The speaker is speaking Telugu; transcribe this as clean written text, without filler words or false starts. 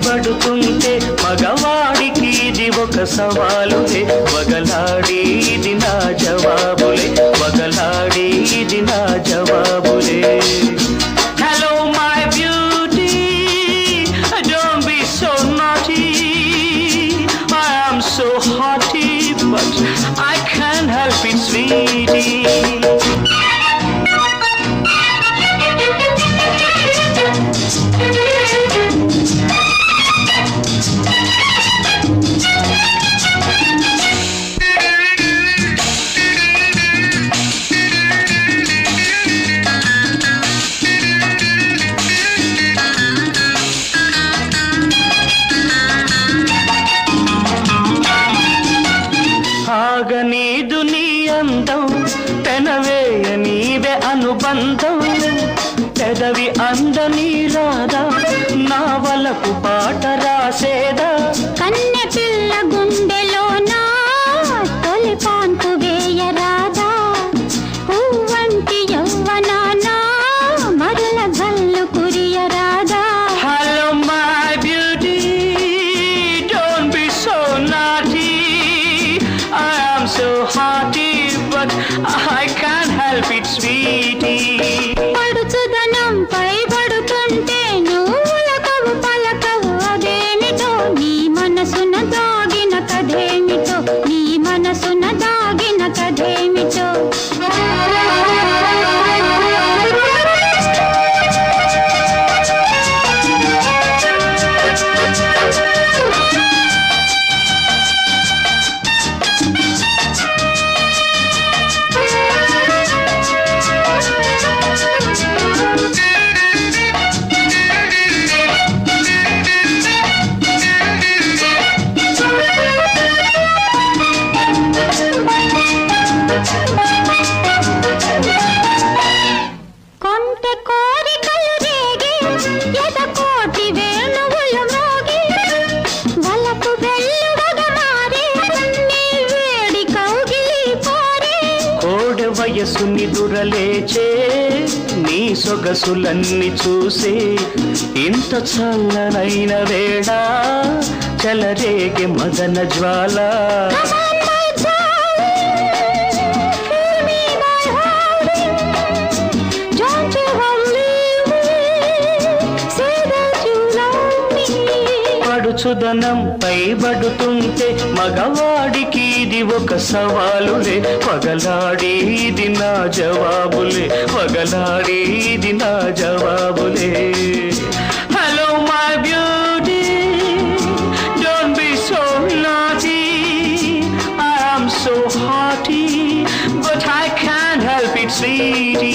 పడుతుంటే మగవాడికి ఇది ఒక సవాలులే వగలాడి ఇది నా జవాబులే వగలాడి ఇది నా జవాబులే hello my beauty don't be so naughty I am so hottie but I can't help it Sweety ఆగనీదు నీ అందం పెనవేయ నీవే అనుబంధం పెదవి అందని రాదా నా వలకు పాట రాసేదా కన్నె పిల్ల గుండెలోనా తొలి పాన్పు వేయరాదా పువ్వంటి యవ్వనానా మరల జల్లు కురియరాదా hello my beauty don't be so naughty I am so hottie but I can't help it Sweety పడుచుదనం పై పడుతుంటే నువ్వులకవు పలకవు అదేమిటో నీ మనసున దాగిన కథేమిటో నీ మనసున దాగిన కథేమిటో కొంత కోరికలు రేగి ఎదకోటి వేణువులు మోగి వలపు వెల్లువగా మారి నీ వేడి కౌగిలి పోరి కోడె వయసు నిదురలేచే నీ సొగసులన్నీ చూసి ఇంత చల్లనైన వేళ చలరేగే మదన జ్వాల Come on, my darling, feel me, my darling. Don't you ever leave me. Say that you love me. పడుచుదనం పై పడుతుంటే మగవాడికి ఇది ఒక సవాలులే పగలాడి ఇది నా జవాబులే పగలాడి ఇది నా జవాబులే hello my beauty don't be so naughty I am so hottie but I can't help it Sweety